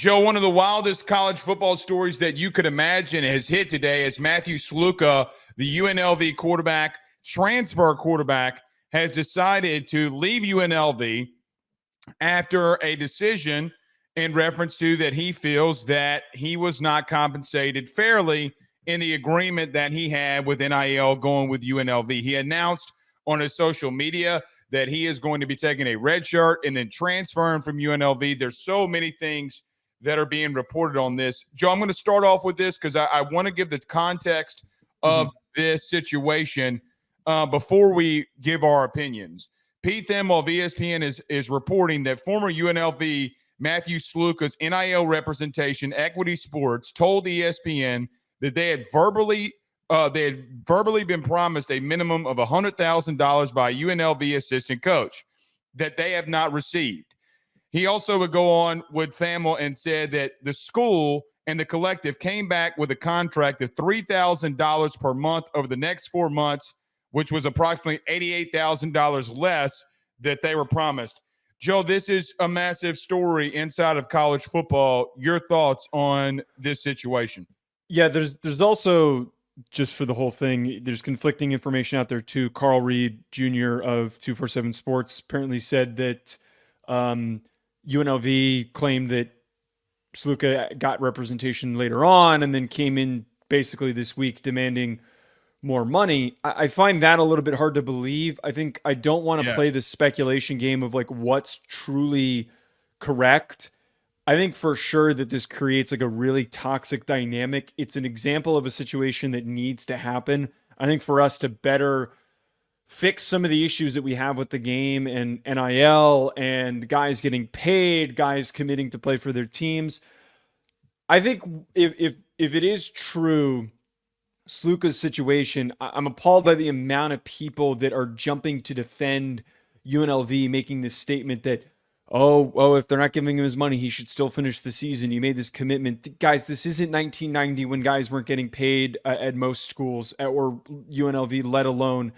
Joe, one of the wildest college football stories that you could imagine has hit today as Matthew Sluka, the UNLV quarterback, transfer quarterback, has decided to leave UNLV after a decision in reference to that he feels that he was not compensated fairly in the agreement that he had with NIL going with UNLV. He announced on his social media that he is going to be taking a red shirt and then transferring from UNLV. There's so many things that are being reported on this. Joe, I'm going to start off with this because I want to give the context of this situation before we give our opinions. Pete Thamel of ESPN is reporting that former UNLV Matthew Sluka's NIL representation, Equity Sports, told ESPN that they had verbally been promised a minimum of $100,000 by UNLV assistant coach that they have not received. He also would go on with Thamel and said that the school and the collective came back with a contract of $3,000 per month over the next 4 months, which was approximately $88,000 less that they were promised. Joe, this is a massive story inside of college football. Your thoughts on this situation? Yeah, there's also, just for the whole thing, there's conflicting information out there too. Carl Reed Jr. of 247 Sports apparently said that UNLV claimed that Sluka got representation later on and then came in basically this week demanding more money. I find that a little bit hard to believe. I don't want to play the speculation game of like what's truly correct. I think for sure that this creates like a really toxic dynamic. It's an example of a situation that needs to happen. I think for us to better fix some of the issues that we have with the game and NIL and guys getting paid, guys committing to play for their teams. I think if it is true, Sluka's situation, I'm appalled by the amount of people that are jumping to defend UNLV, making this statement that, oh, if they're not giving him his money, he should still finish the season. He made this commitment. Guys, this isn't 1990 when guys weren't getting paid at most schools or UNLV, let alone.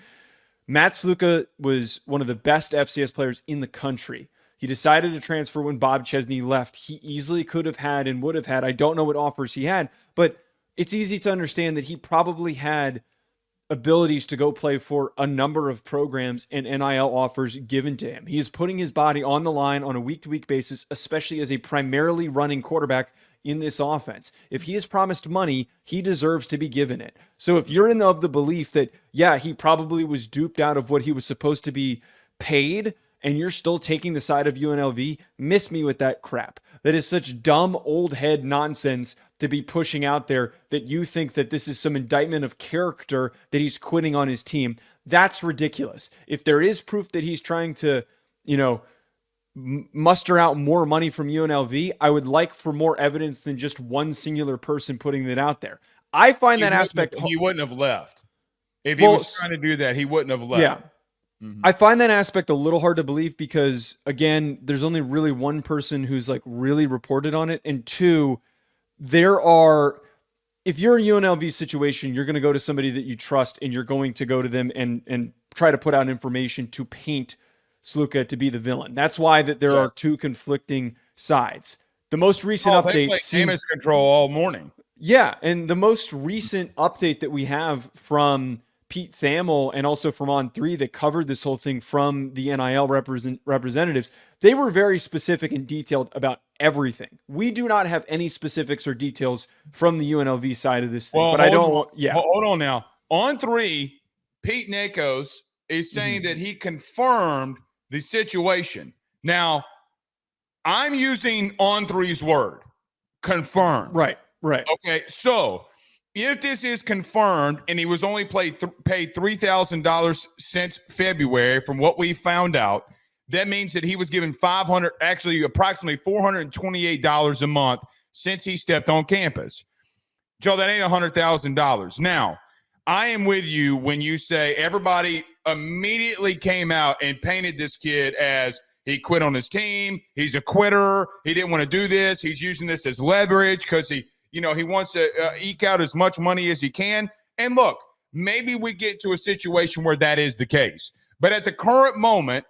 Matt Sluka was one of the best FCS players in the country. He decided to transfer when Bob Chesney left. He easily could have had and would have had. I don't know what offers he had, but it's easy to understand that he probably had abilities to go play for a number of programs and NIL offers given to him. He is putting his body on the line on a week-to-week basis, especially as a primarily running quarterback in this offense. If he is promised money, he deserves to be given it. So if you're of the belief that, yeah, he probably was duped out of what he was supposed to be paid, and you're still taking the side of UNLV, miss me with that crap. That is such dumb old head nonsense to be pushing out there that you think that this is some indictment of character that he's quitting on his team. That's ridiculous. If there is proof that he's trying to, muster out more money from UNLV, I would like for more evidence than just one singular person putting that out there. I find that aspect... He wouldn't have left. If he was trying to do that, he wouldn't have left. Yeah. I find that aspect a little hard to believe because, again, there's only really one person who's like really reported on it. And two, if you're a UNLV situation, you're going to go to somebody that you trust and you're going to go to them and try to put out information to paint Sluka to be the villain. That's why that there are two conflicting sides. The most recent update seems damage control all morning. Yeah, and the most recent update that we have from Pete Thamel and also from On3 that covered this whole thing from the NIL representatives, they were very specific and detailed about everything. We do not have any specifics or details from the UNLV side of this thing, but I don't. Hold on now. On3, Pete Nakos is saying that he confirmed the situation. Now, I'm using On3's word, confirmed. Right. Okay, so if this is confirmed and he was only paid $3,000 since February, from what we found out, that means that he was given approximately $428 a month since he stepped on campus. Joe, that ain't $100,000. Now, I am with you when you say everybody immediately came out and painted this kid as he quit on his team. He's a quitter. He didn't want to do this. He's using this as leverage because he wants to eke out as much money as he can. And look, maybe we get to a situation where that is the case. But at the current moment,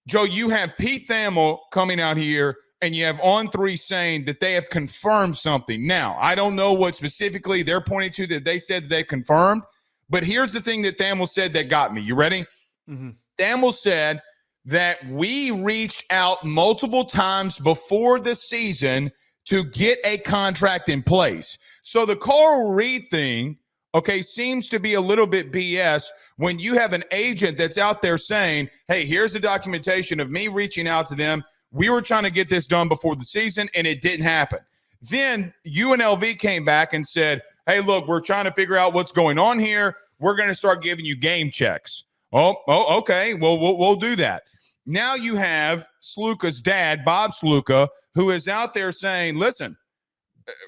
Joe, you have Pete Thamel coming out here and you have On3 saying that they have confirmed something. Now, I don't know what specifically they're pointing to that they said that they confirmed, but here's the thing that Thamel said that got me. You ready? Mm-hmm. Thamel said that we reached out multiple times before the season to get a contract in place. So the Carl Reed thing, okay, seems to be a little bit BS when you have an agent that's out there saying, hey, here's the documentation of me reaching out to them. We were trying to get this done before the season, and it didn't happen. Then UNLV came back and said, hey, look, we're trying to figure out what's going on here. We're going to start giving you game checks. Oh, okay. Well, we'll do that. Now you have Sluka's dad, Bob Sluka, who is out there saying, listen,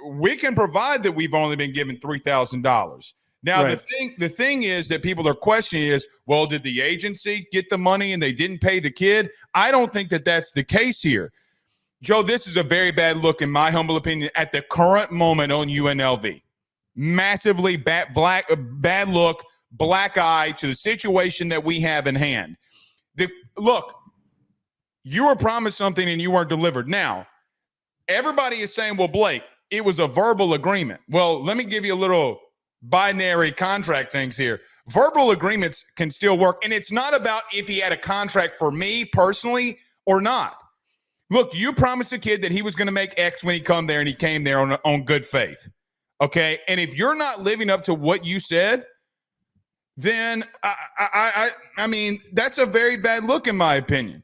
we can provide that we've only been given $3,000. Now, right. the thing is that people are questioning is, well, did the agency get the money and they didn't pay the kid? I don't think that that's the case here. Joe, this is a very bad look, in my humble opinion, at the current moment on UNLV. Massively bad look, black eye to the situation that we have in hand. Look, you were promised something and you weren't delivered. Now, everybody is saying, well, Blake, it was a verbal agreement. Well, let me give you a little binary contract things here. Verbal agreements can still work, and it's not about if he had a contract for me personally or not. Look, you promised a kid that he was going to make X when he come there, and he came there on good faith. Okay, and if you're not living up to what you said, then I mean, that's a very bad look in my opinion.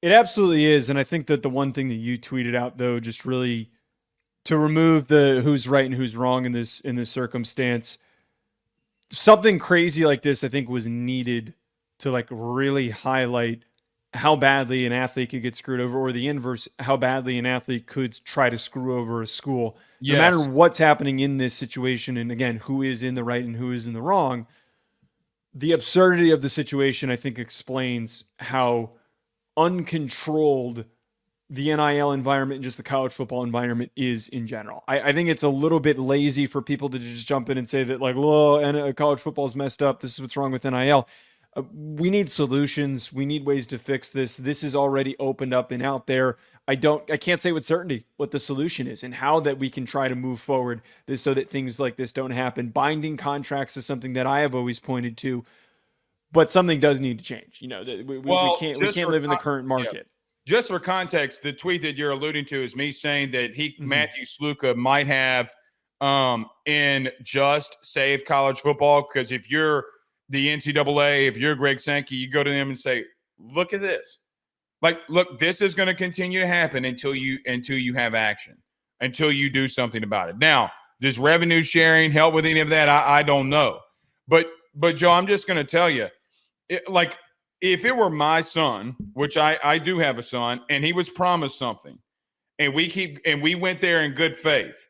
It absolutely is, and I think that the one thing that you tweeted out, though, just really to remove the who's right and who's wrong in this circumstance, something crazy like this, I think, was needed to like really highlight how badly an athlete could get screwed over, or the inverse, how badly an athlete could try to screw over a school. Yes. No matter what's happening in this situation, and again, who is in the right and who is in the wrong, the absurdity of the situation, I think, explains how uncontrolled the NIL environment and just the college football environment is in general. I think it's a little bit lazy for people to just jump in and say that, like, well, college football is messed up. This is what's wrong with NIL. We need solutions. We need ways to fix this. This is already opened up and out there. I can't say with certainty what the solution is and how that we can try to move forward this so that things like this don't happen. Binding contracts is something that I have always pointed to, but something does need to change. You know, we can't live in the current market. Yeah. Just for context, the tweet that you're alluding to is me saying that Matthew Sluka might have in just saved college football, because if you're the NCAA, if you're Greg Sankey, you go to them and say, look at this. Like, look, this is going to continue to happen until you have action, until you do something about it. Now, does revenue sharing help with any of that? I don't know. But Joe, I'm just going to tell you, if it were my son, which I do have a son, and he was promised something, and we went there in good faith,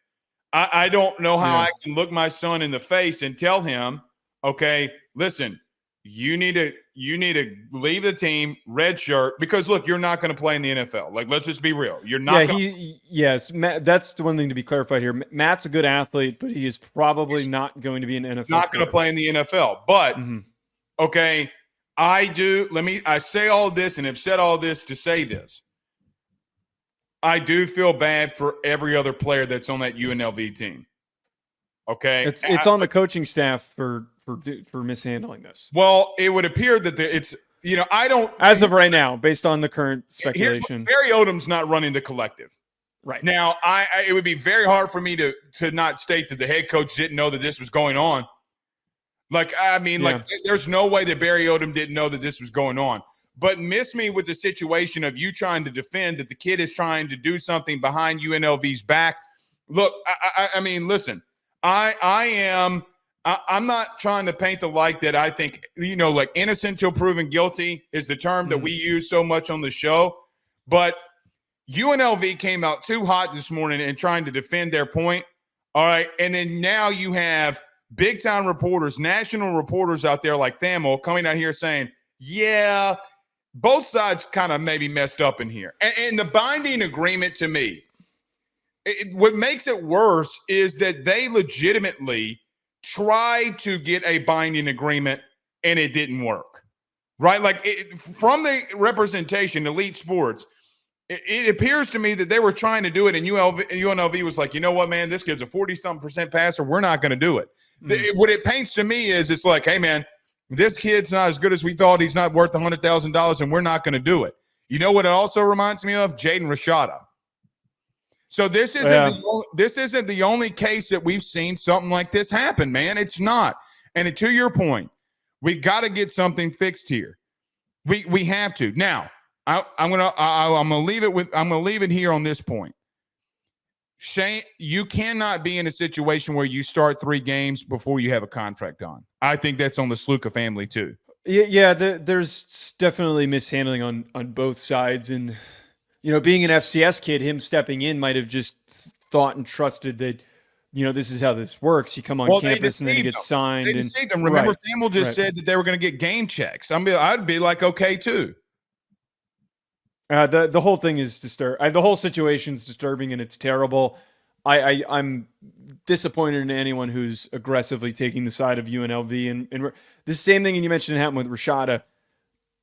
I don't know how I can look my son in the face and tell him, okay, listen, you need to leave the team, red shirt, because look, you're not going to play in the NFL. Like, let's just be real. You're not. Yes, Matt, that's the one thing to be clarified here. Matt's a good athlete, but he is probably not going to be an NFL. Not going to play in the NFL. But okay, I say all this and have said all this to say this. I do feel bad for every other player that's on that UNLV team. Okay, it's on the coaching staff for mishandling this. Well, it would appear that it's, I don't, as of right now, based on the current speculation, Barry Odom's not running the collective right now. It would be very hard for me to not state that the head coach didn't know that this was going on. There's no way that Barry Odom didn't know that this was going on. But miss me with the situation of you trying to defend that the kid is trying to do something behind UNLV's back. Look, I mean, listen, I'm not trying to paint the light that I think, like innocent till proven guilty is the term that we use so much on the show. But UNLV came out too hot this morning and trying to defend their point. All right. And then now you have big time reporters, national reporters out there like Thamel coming out here saying, yeah, both sides kind of maybe messed up in here. And the binding agreement, to me, what makes it worse is that they legitimately tried to get a binding agreement and it didn't work, right? Like, from the representation, Elite Sports, It appears to me that they were trying to do it, and UNLV was like, you know what, man, this kid's a 40-something% passer. We're not going to do it. What it paints to me is it's like, hey, man, this kid's not as good as we thought. He's not worth $100,000, and we're not going to do it. You know what it also reminds me of? Jaden Rashada. So this isn't the only case that we've seen something like this happen, man. It's not. And to your point, we got to get something fixed here. We have to. Now, I'm gonna leave it here on this point. Shane, you cannot be in a situation where you start 3 games before you have a contract on. I think that's on the Sluka family too. Yeah, there's definitely mishandling on both sides, and being an FCS kid, him stepping in might have just thought and trusted that, this is how this works. You come on campus and then you get signed. They deceived them. Remember, Samuel just said that they were going to get game checks. I'd be like, okay, too. The whole thing is disturbing. The whole situation is disturbing, and it's terrible. I'm disappointed in anyone who's aggressively taking the side of UNLV. And the same thing you mentioned happened with Rashada.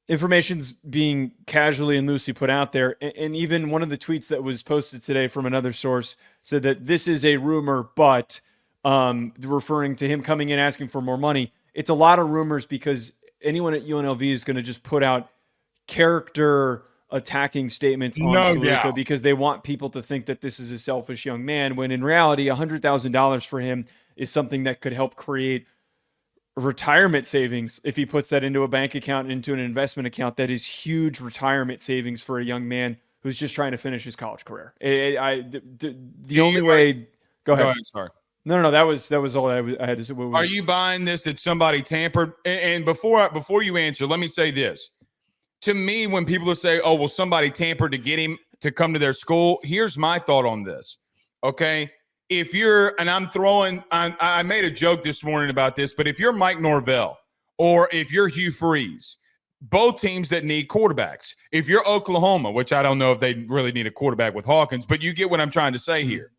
Information's being casually and loosely put out there. And even one of the tweets that was posted today from another source said that this is a rumor, but referring to him coming in asking for more money. It's a lot of rumors because anyone at UNLV is going to just put out character attacking statements on Sluka because they want people to think that this is a selfish young man, when in reality, $100,000 for him is something that could help create retirement savings. If he puts that into a bank account, into an investment account, that is huge retirement savings for a young man who's just trying to finish his college career. The only way. Go ahead. Sorry. No. That was all I had to say. Are you buying this that somebody tampered? And before you answer, let me say this. To me, when people say, "Oh, well, somebody tampered to get him to come to their school," here's my thought on this. Okay. If you're, and I made a joke this morning about this, but if you're Mike Norvell or if you're Hugh Freeze, both teams that need quarterbacks, if you're Oklahoma, which I don't know if they really need a quarterback with Hawkins, but you get what I'm trying to say here.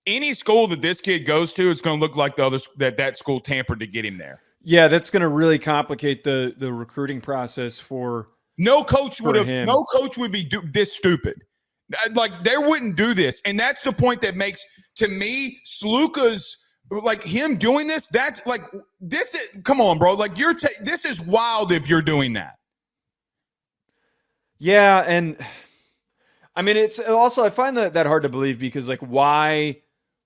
Any school that this kid goes to, it's going to look like the others that school tampered to get him there. Yeah, that's going to really complicate the recruiting process for no coach would be this stupid. Like, they wouldn't do this. And that's the point that makes, to me, Sluka's, like, him doing this, that's like, this is, come on, bro. Like, this is wild if you're doing that. Yeah. And I mean, it's also, I find that hard to believe because, like, why,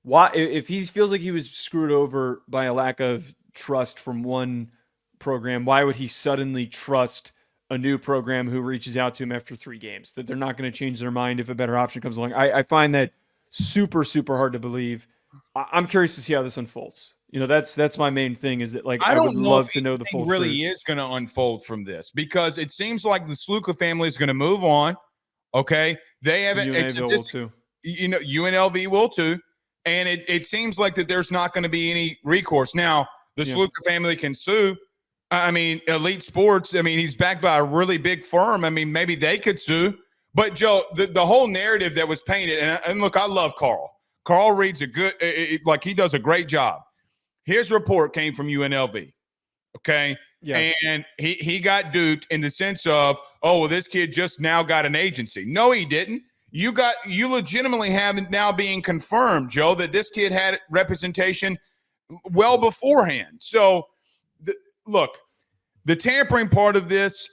if he feels like he was screwed over by a lack of trust from one program, why would he suddenly trust a new program who reaches out to him after 3 games, that they're not going to change their mind if a better option comes along? I find that super, super hard to believe. I'm curious to see how this unfolds. That's my main thing, is that, like, I would love to know the full really truth. Is going to unfold from this, because it seems like the Sluka family is going to move on. Okay. They haven't, UNLV will too. UNLV will too. And it seems like that there's not going to be any recourse. Now, the Sluka family can sue. I mean, Elite Sports, I mean, he's backed by a really big firm. I mean, maybe they could sue. But, Joe, the whole narrative that was painted, and look, I love Carl. Carl reads he does a great job. His report came from UNLV, okay? Yes. And he got duped in the sense of, oh, well, this kid just now got an agency. No, he didn't. You legitimately have it now being confirmed, Joe, that this kid had representation well beforehand. So, look, the tampering part of this,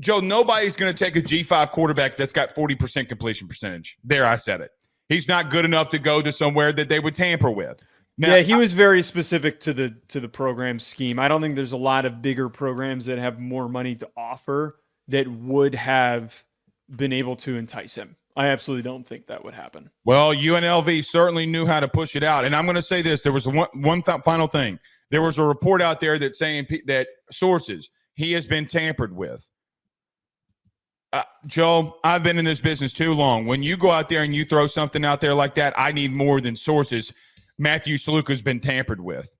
Joe, nobody's going to take a G5 quarterback that's got 40% completion percentage. There, I said it. He's not good enough to go to somewhere that they would tamper with. Now, he was very specific to the program scheme. I don't think there's a lot of bigger programs that have more money to offer that would have been able to entice him. I absolutely don't think that would happen. Well, UNLV certainly knew how to push it out. And I'm going to say this. There was one final thing. There was a report out there that's saying that sources, he has been tampered with. Joe, I've been in this business too long. When you go out there and you throw something out there like that, I need more than sources. Matthew Sluka's been tampered with.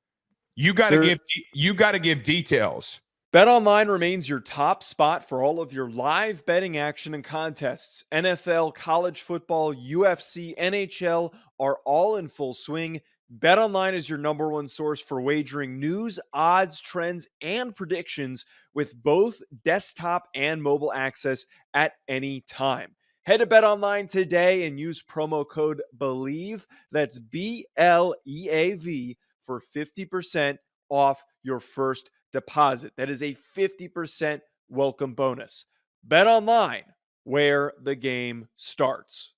You got to give details. BetOnline remains your top spot for all of your live betting action and contests. NFL, college football, UFC, NHL are all in full swing. BetOnline is your number one source for wagering news, odds, trends, and predictions with both desktop and mobile access at any time. Head to BetOnline today and use promo code BELIEVE. That's BLEAV for 50% off your first deposit. That is a 50% welcome bonus. BetOnline, where the game starts.